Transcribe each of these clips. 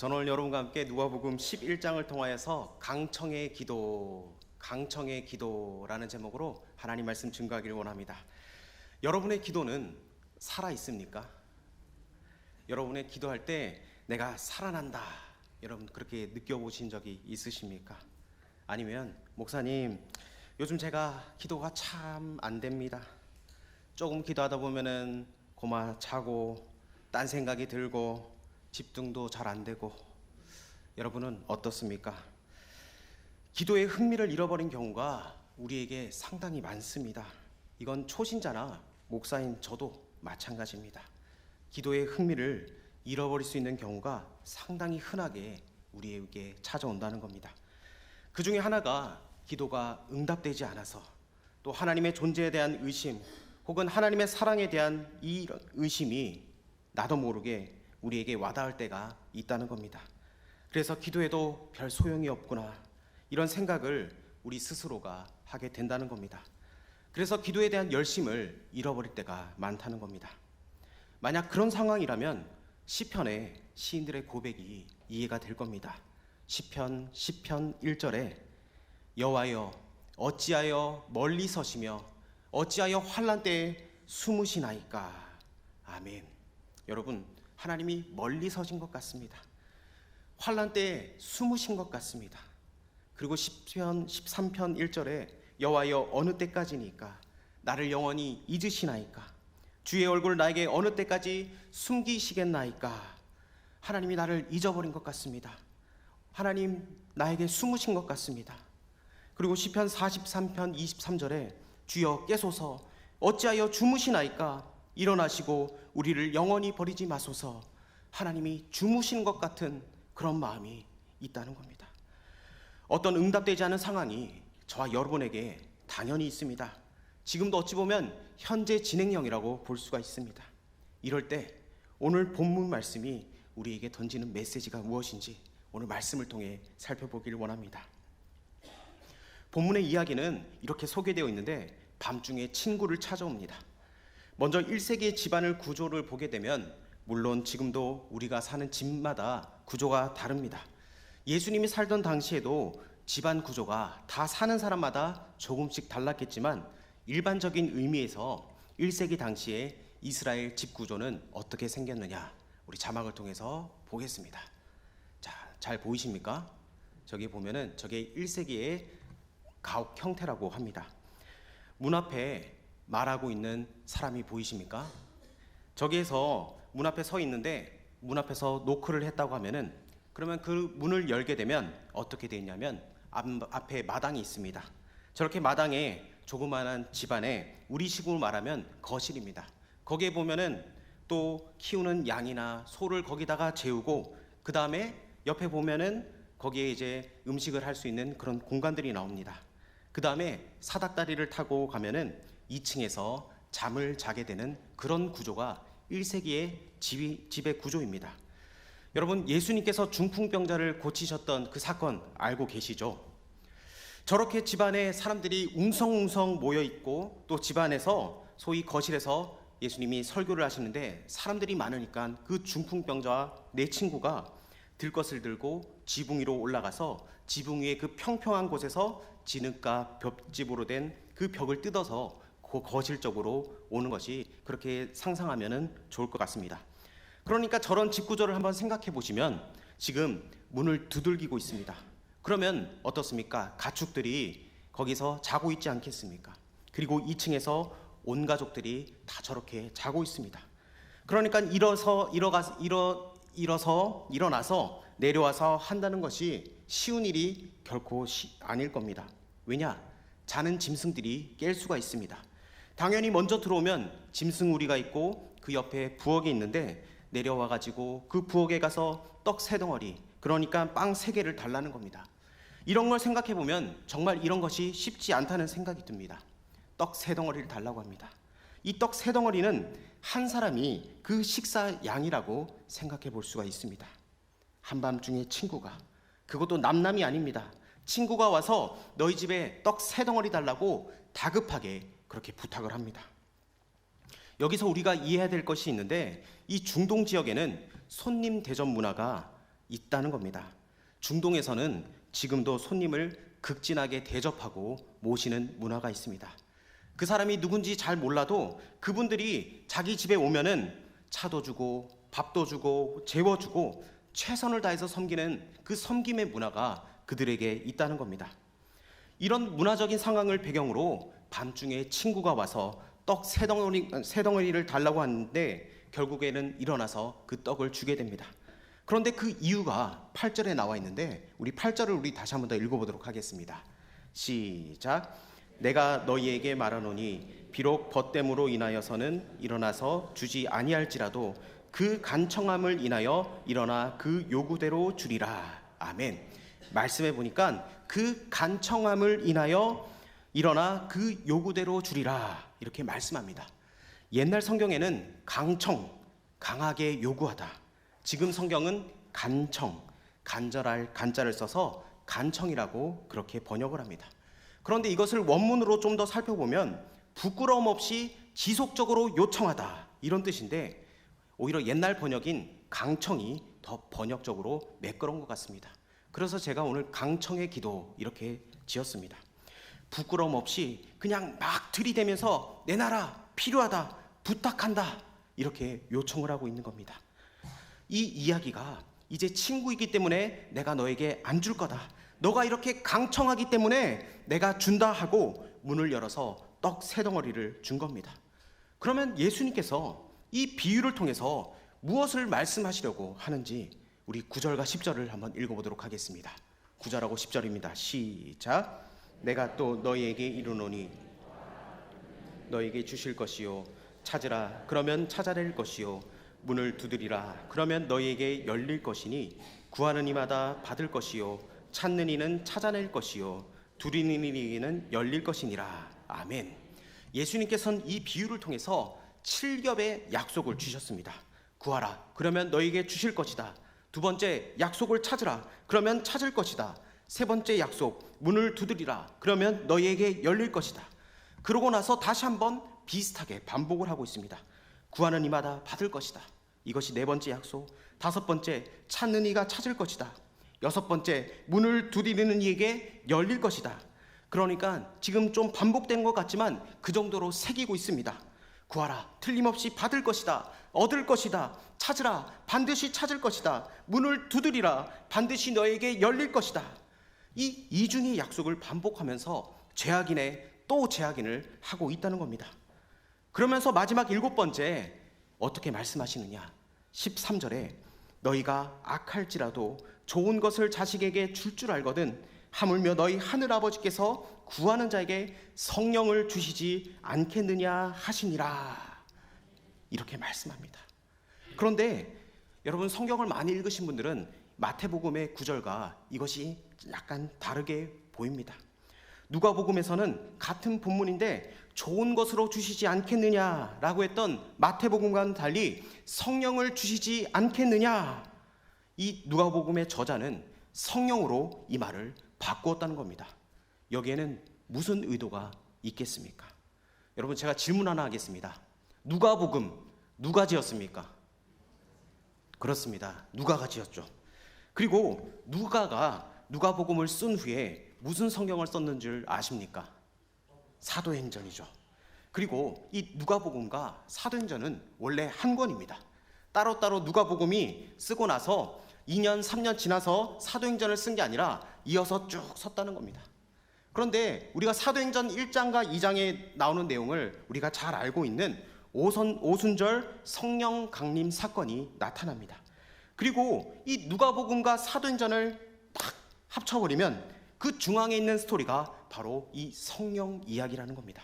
저는 오늘 여러분과 함께 누가복음 11장을 통하여서 강청의 기도라는 제목으로 하나님 말씀 증거하기를 원합니다. 여러분의 기도는 살아 있습니까? 여러분의 기도할 때 내가 살아난다, 여러분 그렇게 느껴보신 적이 있으십니까? 아니면 목사님, 요즘 제가 기도가 참 안 됩니다. 조금 기도하다 보면은 고마 자고 딴 생각이 들고 집중도 잘 안 되고, 여러분은 어떻습니까? 기도의 흥미를 잃어버린 경우가 우리에게 상당히 많습니다. 이건 초신자나 목사인 저도 마찬가지입니다. 기도의 흥미를 잃어버릴 수 있는 경우가 상당히 흔하게 우리에게 찾아온다는 겁니다. 그 중에 하나가 기도가 응답되지 않아서, 또 하나님의 존재에 대한 의심 혹은 하나님의 사랑에 대한 이 의심이 나도 모르게 우리에게 와닿을 때가 있다는 겁니다. 그래서 기도해도 별 소용이 없구나, 이런 생각을 우리 스스로가 하게 된다는 겁니다. 그래서 기도에 대한 열심을 잃어버릴 때가 많다는 겁니다. 만약 그런 상황이라면 시편의 시인들의 고백이 이해가 될 겁니다. 시편 10편 1절에 여호와여 어찌하여 멀리 서시며 어찌하여 환난 때에 숨으시나이까. 아멘. 여러분, 하나님이 멀리 서신 것 같습니다. 환난 때에 숨으신 것 같습니다. 그리고 시편 13편 1절에 여호와여 어느 때까지니까 나를 영원히 잊으시나이까. 주의 얼굴 나에게 어느 때까지 숨기시겠나이까. 하나님이 나를 잊어버린 것 같습니다. 하나님 나에게 숨으신 것 같습니다. 그리고 시편 43편 23절에 주여 깨소서 어찌하여 주무시나이까. 일어나시고 우리를 영원히 버리지 마소서. 하나님이 주무신 것 같은 그런 마음이 있다는 겁니다. 어떤 응답되지 않은 상황이 저와 여러분에게 당연히 있습니다. 지금도 어찌 보면 현재 진행형이라고 볼 수가 있습니다. 이럴 때 오늘 본문 말씀이 우리에게 던지는 메시지가 무엇인지 오늘 말씀을 통해 살펴보기를 원합니다. 본문의 이야기는 이렇게 소개되어 있는데, 밤중에 친구를 찾아옵니다. 먼저 1세기의 집안을 구조를 보게 되면 물론 지금도 우리가 사는 집마다 구조가 다릅니다. 예수님이 살던 당시에도 집안 구조가 다 사는 사람마다 조금씩 달랐겠지만, 일반적인 의미에서 1세기 당시에 이스라엘 집 구조는 어떻게 생겼느냐, 우리 자막을 통해서 보겠습니다. 자, 잘 보이십니까? 저기 보면은 저게 1세기의 가옥 형태라고 합니다. 문 앞에 말하고 있는 사람이 보이십니까? 저기에서 문 앞에 서 있는데, 문 앞에서 노크를 했다고 하면은, 그러면 그 문을 열게 되면 어떻게 되어 있냐면 앞에 마당이 있습니다. 저렇게 마당에 조그마한 집안에 우리식으로 말하면 거실입니다. 거기에 보면은 또 키우는 양이나 소를 거기다가 재우고, 그 다음에 옆에 보면은 거기에 이제 음식을 할 수 있는 그런 공간들이 나옵니다. 그 다음에 사닥다리를 타고 가면은 2층에서 잠을 자게 되는 그런 구조가 1세기의 집의 구조입니다. 여러분, 예수님께서 중풍병자를 고치셨던 그 사건 알고 계시죠? 저렇게 집안에 사람들이 웅성웅성 모여 있고, 또 집안에서 소위 거실에서 예수님이 설교를 하시는데 사람들이 많으니까 그 중풍병자와 내 친구가 들것을 들고 지붕 위로 올라가서 지붕 위에 그 평평한 곳에서 진흙과 벽집으로 된 그 벽을 뜯어서 그 거실 쪽으로 오는 것이, 그렇게 상상하면 좋을 것 같습니다. 그러니까 저런 집 구조를 한번 생각해 보시면 지금 문을 두들기고 있습니다. 그러면 어떻습니까? 가축들이 거기서 자고 있지 않겠습니까? 그리고 2층에서 온 가족들이 다 저렇게 자고 있습니다. 그러니까 일어나서 내려와서 한다는 것이 쉬운 일이 결코 아닐 겁니다. 왜냐? 자는 짐승들이 깰 수가 있습니다. 당연히 먼저 들어오면 짐승우리가 있고 그 옆에 부엌이 있는데, 내려와 가지고 그 부엌에 가서 떡 3덩어리, 그러니까 빵 3개를 달라는 겁니다. 이런 걸 생각해 보면 정말 이런 것이 쉽지 않다는 생각이 듭니다. 떡 3덩어리를 달라고 합니다. 이 떡 3덩어리는 한 사람이 그 식사 양이라고 생각해 볼 수가 있습니다. 한밤중에 친구가, 그것도 남남이 아닙니다. 친구가 와서 너희 집에 떡 3덩어리 달라고 다급하게 그렇게 부탁을 합니다. 여기서 우리가 이해해야 될 것이 있는데, 이 중동 지역에는 손님 대접 문화가 있다는 겁니다. 중동에서는 지금도 손님을 극진하게 대접하고 모시는 문화가 있습니다. 그 사람이 누군지 잘 몰라도 그분들이 자기 집에 오면은 차도 주고 밥도 주고 재워주고 최선을 다해서 섬기는 그 섬김의 문화가 그들에게 있다는 겁니다. 이런 문화적인 상황을 배경으로 밤중에 친구가 와서 떡 세 덩어리를 달라고 하는데 결국에는 일어나서 그 떡을 주게 됩니다. 그런데 그 이유가 8절에 나와 있는데 우리 8절을 우리 다시 한번 더 읽어보도록 하겠습니다. 시작. 내가 너희에게 말하노니 비록 벗됨으로 인하여서는 일어나서 주지 아니할지라도 그 간청함을 인하여 일어나 그 요구대로 주리라. 아멘. 말씀해 보니까 그 간청함을 인하여 일어나 그 요구대로 주리라 이렇게 말씀합니다. 옛날 성경에는 강청, 강하게 요구하다. 지금 성경은 간청, 간절할 간자를 써서 간청이라고 그렇게 번역을 합니다. 그런데 이것을 원문으로 좀 더 살펴보면 부끄러움 없이 지속적으로 요청하다 이런 뜻인데 오히려 옛날 번역인 강청이 더 번역적으로 매끄러운 것 같습니다. 그래서 제가 오늘 강청의 기도 이렇게 지었습니다. 부끄러움 없이 그냥 막 들이대면서 내놔라, 필요하다, 부탁한다 이렇게 요청을 하고 있는 겁니다. 이 이야기가 이제 친구이기 때문에 내가 너에게 안 줄 거다, 너가 이렇게 강청하기 때문에 내가 준다 하고 문을 열어서 떡 세 덩어리를 준 겁니다. 그러면 예수님께서 이 비유를 통해서 무엇을 말씀하시려고 하는지 우리 9절과 10절을 한번 읽어보도록 하겠습니다. 9절하고 10절입니다. 시작. 내가 또 너희에게 이르노니 너희에게 주실 것이요 찾으라 그러면 찾아낼 것이요 문을 두드리라 그러면 너희에게 열릴 것이니 구하는 이마다 받을 것이요 찾는 이는 찾아낼 것이요 두드리는 이는 열릴 것이니라. 아멘. 예수님께서는 이 비유를 통해서 7겹의 약속을 주셨습니다. 구하라 그러면 너희에게 주실 것이다. 두 번째 약속을 찾으라 그러면 찾을 것이다. 세 번째 약속 문을 두드리라 그러면 너희에게 열릴 것이다. 그러고 나서 다시 한번 비슷하게 반복을 하고 있습니다. 구하는 이마다 받을 것이다. 이것이 네 번째 약속. 다섯 번째 찾는 이가 찾을 것이다. 여섯 번째 문을 두드리는 이에게 열릴 것이다. 그러니까 지금 좀 반복된 것 같지만 그 정도로 새기고 있습니다. 구하라 틀림없이 받을 것이다. 얻을 것이다. 찾으라 반드시 찾을 것이다. 문을 두드리라 반드시 너에게 열릴 것이다. 이 이중의 약속을 반복하면서 죄악인의 또 죄악인을 하고 있다는 겁니다. 그러면서 마지막 일곱 번째 어떻게 말씀하시느냐. 13절에 너희가 악할지라도 좋은 것을 자식에게 줄 알거든 하물며 너희 하늘 아버지께서 구하는 자에게 성령을 주시지 않겠느냐 하시니라. 이렇게 말씀합니다. 그런데 여러분 성경을 많이 읽으신 분들은 마태복음의 9절과 이것이 약간 다르게 보입니다. 누가복음에서는 같은 본문인데 좋은 것으로 주시지 않겠느냐라고 했던 마태복음과는 달리 성령을 주시지 않겠느냐. 이 누가복음의 저자는 성령으로 이 말을 바꾸었다는 겁니다. 여기에는 무슨 의도가 있겠습니까? 여러분 제가 질문 하나 하겠습니다. 누가복음 누가 지었습니까? 그렇습니다. 누가가 지었죠. 그리고 누가가 누가복음을 쓴 후에 무슨 성경을 썼는 줄 아십니까? 사도행전이죠. 그리고 이 누가복음과 사도행전은 원래 한 권입니다. 따로따로 누가복음이 쓰고 나서 2년 3년 지나서 사도행전을 쓴 게 아니라 이어서 쭉 썼다는 겁니다. 그런데 우리가 사도행전 1장과 2장에 나오는 내용을 우리가 잘 알고 있는 오순절 성령 강림 사건이 나타납니다. 그리고 이 누가복음과 사도행전을 딱 합쳐버리면 그 중앙에 있는 스토리가 바로 이 성령 이야기라는 겁니다.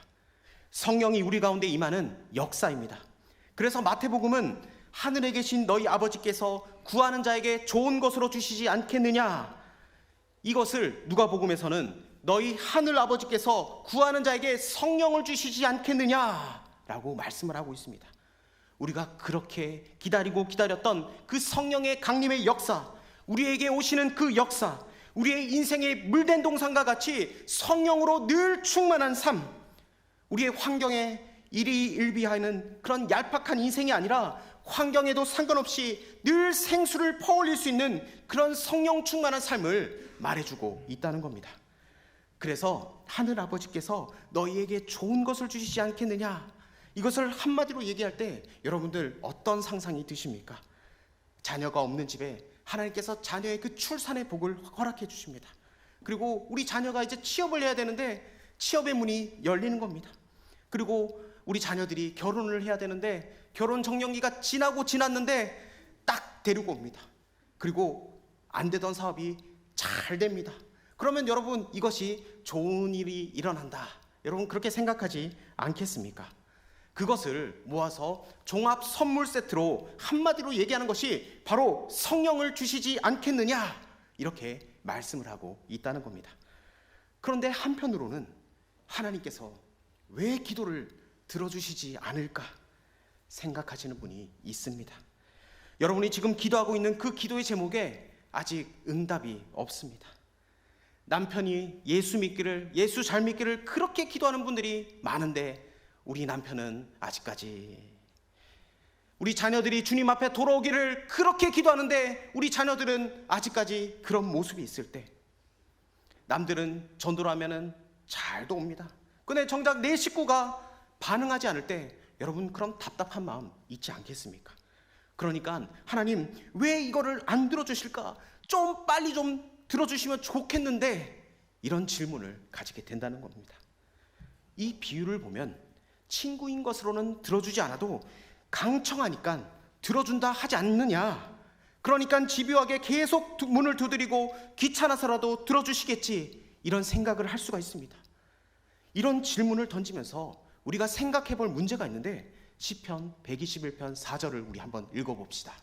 성령이 우리 가운데 임하는 역사입니다. 그래서 마태복음은 하늘에 계신 너희 아버지께서 구하는 자에게 좋은 것으로 주시지 않겠느냐, 이것을 누가복음에서는 너희 하늘 아버지께서 구하는 자에게 성령을 주시지 않겠느냐라고 말씀을 하고 있습니다. 우리가 그렇게 기다리고 기다렸던 그 성령의 강림의 역사, 우리에게 오시는 그 역사, 우리의 인생의 물된 동산과 같이 성령으로 늘 충만한 삶, 우리의 환경에 일희일비하는 그런 얄팍한 인생이 아니라 환경에도 상관없이 늘 생수를 퍼올릴 수 있는 그런 성령 충만한 삶을 말해주고 있다는 겁니다. 그래서 하늘 아버지께서 너희에게 좋은 것을 주시지 않겠느냐, 이것을 한마디로 얘기할 때 여러분들 어떤 상상이 드십니까? 자녀가 없는 집에 하나님께서 자녀의 그 출산의 복을 허락해 주십니다. 그리고 우리 자녀가 이제 취업을 해야 되는데 취업의 문이 열리는 겁니다. 그리고 우리 자녀들이 결혼을 해야 되는데 결혼 정년기가 지났는데 딱 데리고 옵니다. 그리고 안 되던 사업이 잘 됩니다. 그러면 여러분, 이것이 좋은 일이 일어난다, 여러분 그렇게 생각하지 않겠습니까? 그것을 모아서 종합 선물 세트로 한마디로 얘기하는 것이 바로 성령을 주시지 않겠느냐, 이렇게 말씀을 하고 있다는 겁니다. 그런데 한편으로는 하나님께서 왜 기도를 들어주시지 않을까 생각하시는 분이 있습니다. 여러분이 지금 기도하고 있는 그 기도의 제목에 아직 응답이 없습니다. 남편이 예수 잘 믿기를 그렇게 기도하는 분들이 많은데 우리 남편은 아직까지, 우리 자녀들이 주님 앞에 돌아오기를 그렇게 기도하는데 우리 자녀들은 아직까지 그런 모습이 있을 때, 남들은 전도를 하면은 잘도 옵니다. 근데 정작 내 식구가 반응하지 않을 때 여러분, 그럼 답답한 마음 있지 않겠습니까? 그러니까 하나님 왜 이거를 안 들어주실까? 좀 빨리 좀 들어주시면 좋겠는데, 이런 질문을 가지게 된다는 겁니다. 이 비유를 보면 친구인 것으로는 들어주지 않아도 강청하니까 들어준다 하지 않느냐, 그러니까 집요하게 계속 문을 두드리고 귀찮아서라도 들어주시겠지, 이런 생각을 할 수가 있습니다. 이런 질문을 던지면서 우리가 생각해 볼 문제가 있는데, 시편 121편 4절을 우리 한번 읽어봅시다.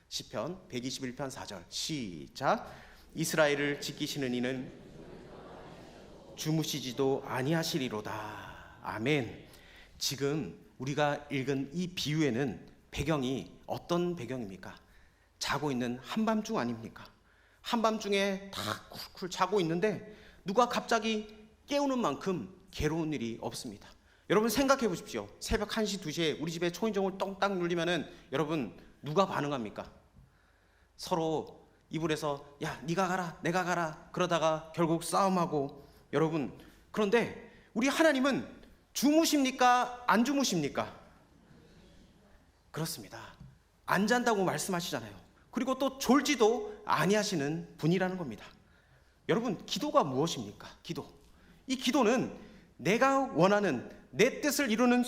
시편 121편 4절 시작. 이스라엘을 지키시는 이는 주무시지도 아니하시리로다. 아멘. 지금 우리가 읽은 이 비유에는 배경이 어떤 배경입니까? 자고 있는 한밤중 아닙니까? 한밤중에 다 쿨쿨 자고 있는데 누가 갑자기 깨우는 만큼 괴로운 일이 없습니다. 여러분 생각해 보십시오. 새벽 1시, 2시에 우리 집에 초인종을 똥딱 눌리면은 여러분 누가 반응합니까? 서로 이불에서 야 네가 가라 내가 가라 그러다가 결국 싸움하고. 여러분, 그런데 우리 하나님은 주무십니까? 안 주무십니까? 그렇습니다. 안 잔다고 말씀하시잖아요. 그리고 또 졸지도 아니하시는 분이라는 겁니다. 여러분, 기도가 무엇입니까? 기도. 이 기도는 내가 원하는 내 뜻을 이루는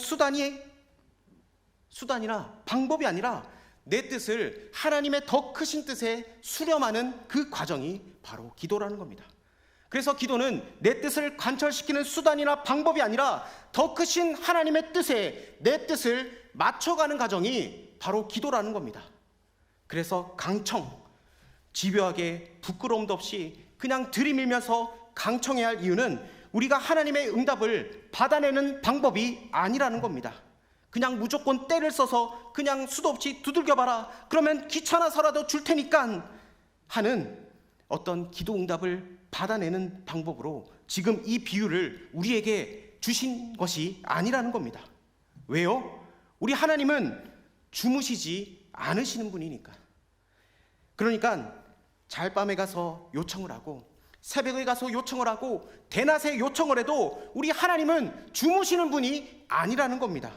수단이나 방법이 아니라 내 뜻을 하나님의 더 크신 뜻에 수렴하는 그 과정이 바로 기도라는 겁니다. 그래서 기도는 내 뜻을 관철시키는 수단이나 방법이 아니라 더 크신 하나님의 뜻에 내 뜻을 맞춰가는 과정이 바로 기도라는 겁니다. 그래서 강청, 집요하게 부끄러움도 없이 그냥 들이밀면서 강청해야 할 이유는 우리가 하나님의 응답을 받아내는 방법이 아니라는 겁니다. 그냥 무조건 때를 써서 그냥 수도 없이 두들겨봐라, 그러면 귀찮아서라도 줄 테니까 하는 어떤 기도 응답을 받아내는 방법으로 지금 이 비유를 우리에게 주신 것이 아니라는 겁니다. 왜요? 우리 하나님은 주무시지 않으시는 분이니까. 그러니까 잘밤에 가서 요청을 하고 새벽에 가서 요청을 하고 대낮에 요청을 해도 우리 하나님은 주무시는 분이 아니라는 겁니다.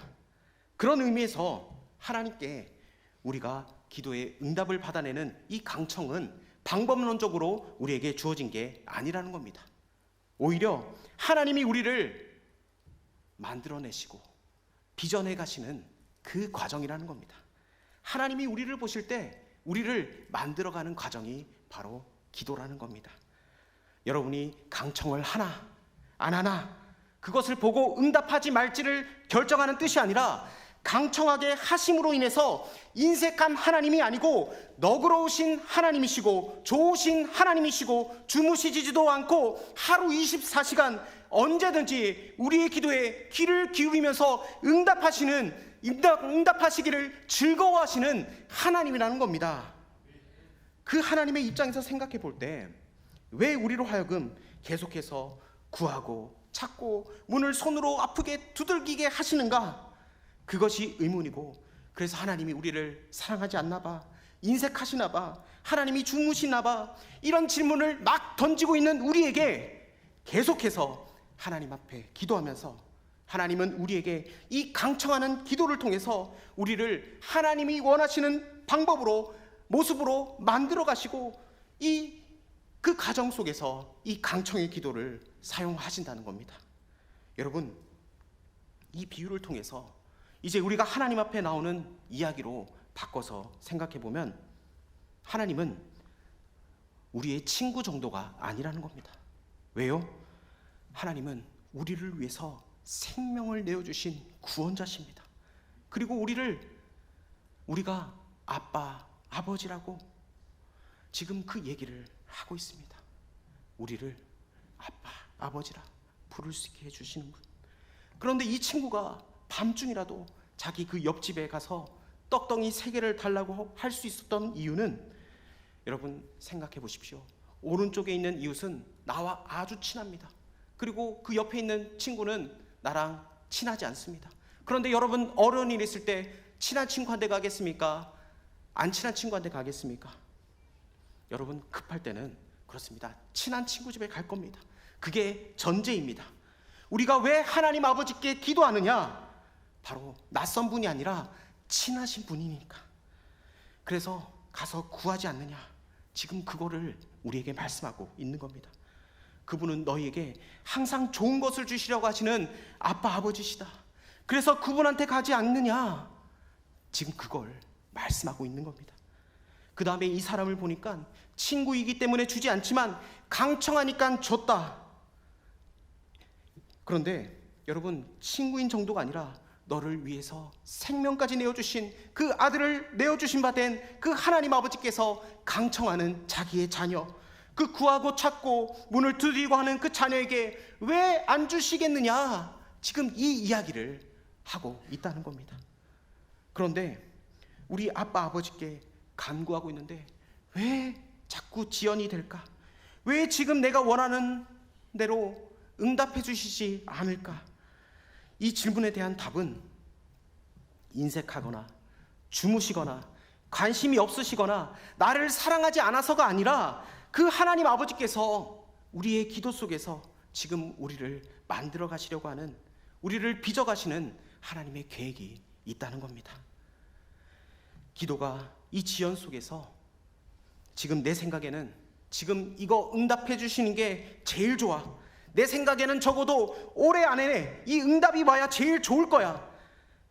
그런 의미에서 하나님께 우리가 기도의 응답을 받아내는 이 강청은 방법론적으로 우리에게 주어진 게 아니라는 겁니다. 오히려 하나님이 우리를 만들어내시고 빚어내 가시는 그 과정이라는 겁니다. 하나님이 우리를 보실 때 우리를 만들어가는 과정이 바로 기도라는 겁니다. 여러분이 강청을 하나 안 하나 그것을 보고 응답하지 말지를 결정하는 뜻이 아니라 강청하게 하심으로 인해서 인색한 하나님이 아니고 너그러우신 하나님이시고 좋으신 하나님이시고 주무시지도 않고 하루 24시간 언제든지 우리의 기도에 귀를 기울이면서 응답하시기를 즐거워하시는 하나님이라는 겁니다. 그 하나님의 입장에서 생각해 볼 때 왜 우리로 하여금 계속해서 구하고 찾고 문을 손으로 아프게 두들기게 하시는가? 그것이 의문이고, 그래서 하나님이 우리를 사랑하지 않나 봐, 인색하시나 봐, 하나님이 주무시나 봐, 이런 질문을 막 던지고 있는 우리에게 계속해서 하나님 앞에 기도하면서 하나님은 우리에게 이 강청하는 기도를 통해서 우리를 하나님이 원하시는 방법으로, 모습으로 만들어 가시고 그 과정 속에서 이 강청의 기도를 사용하신다는 겁니다. 여러분, 이 비유를 통해서 이제 우리가 하나님 앞에 나오는 이야기로 바꿔서 생각해 보면 하나님은 우리의 친구 정도가 아니라는 겁니다. 왜요? 하나님은 우리를 위해서 생명을 내어주신 구원자십니다. 그리고 우리가 아빠, 아버지라고 지금 그 얘기를 하고 있습니다. 우리를 아빠, 아버지라 부를 수 있게 해주시는 분. 그런데 이 친구가 밤중이라도 자기 그 옆집에 가서 떡덩이 3개를 달라고 할 수 있었던 이유는, 여러분 생각해 보십시오. 오른쪽에 있는 이웃은 나와 아주 친합니다. 그리고 그 옆에 있는 친구는 나랑 친하지 않습니다. 그런데 여러분, 어려운 일 있을 때 친한 친구한테 가겠습니까? 안 친한 친구한테 가겠습니까? 여러분, 급할 때는 그렇습니다. 친한 친구 집에 갈 겁니다. 그게 전제입니다. 우리가 왜 하나님 아버지께 기도하느냐? 바로 낯선 분이 아니라 친하신 분이니까. 그래서 가서 구하지 않느냐? 지금 그거를 우리에게 말씀하고 있는 겁니다. 그분은 너희에게 항상 좋은 것을 주시려고 하시는 아빠, 아버지시다. 그래서 그분한테 가지 않느냐? 지금 그걸 말씀하고 있는 겁니다. 그 다음에 이 사람을 보니까 친구이기 때문에 주지 않지만 강청하니까 줬다. 그런데 여러분, 친구인 정도가 아니라 너를 위해서 생명까지 내어주신 그 아들을 내어주신 바 된 그 하나님 아버지께서 강청하는 자기의 자녀, 그 구하고 찾고 문을 두드리고 하는 그 자녀에게 왜 안 주시겠느냐? 지금 이 이야기를 하고 있다는 겁니다. 그런데 우리 아빠, 아버지께 간구하고 있는데 왜 자꾸 지연이 될까? 왜 지금 내가 원하는 대로 응답해 주시지 않을까? 이 질문에 대한 답은 인색하거나 주무시거나 관심이 없으시거나 나를 사랑하지 않아서가 아니라 그 하나님 아버지께서 우리의 기도 속에서 지금 우리를 만들어 가시려고 하는, 우리를 빚어 가시는 하나님의 계획이 있다는 겁니다. 기도가 이 지연 속에서 지금 내 생각에는 지금 이거 응답해 주시는 게 제일 좋아. 내 생각에는 적어도 올해 안에 이 응답이 와야 제일 좋을 거야.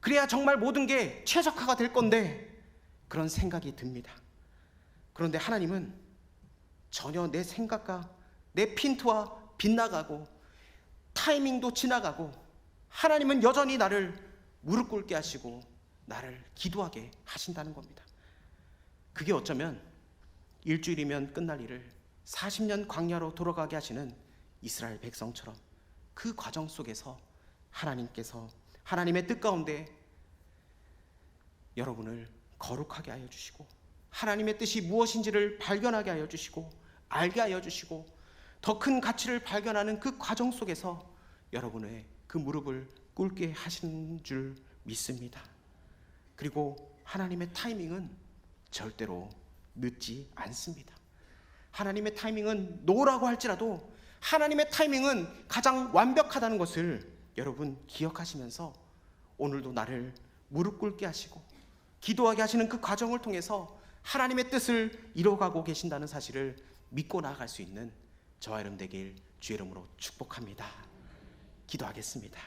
그래야 정말 모든 게 최적화가 될 건데, 그런 생각이 듭니다. 그런데 하나님은 전혀 내 생각과 내 핀트와 빗나가고 타이밍도 지나가고, 하나님은 여전히 나를 무릎 꿇게 하시고 나를 기도하게 하신다는 겁니다. 그게 어쩌면 일주일이면 끝날 일을 40년 광야로 돌아가게 하시는 이스라엘 백성처럼 그 과정 속에서 하나님께서 하나님의 뜻 가운데 여러분을 거룩하게 하여 주시고, 하나님의 뜻이 무엇인지를 발견하게 하여 주시고, 알게 하여 주시고, 더 큰 가치를 발견하는 그 과정 속에서 여러분의 그 무릎을 꿇게 하시는 줄 믿습니다. 그리고 하나님의 타이밍은 절대로 늦지 않습니다. 하나님의 타이밍은 노라고 할지라도 하나님의 타이밍은 가장 완벽하다는 것을 여러분 기억하시면서 오늘도 나를 무릎 꿇게 하시고 기도하게 하시는 그 과정을 통해서 하나님의 뜻을 이뤄가고 계신다는 사실을 믿고 나아갈 수 있는 저와 여러분 되길 주의 이름으로 축복합니다. 기도하겠습니다.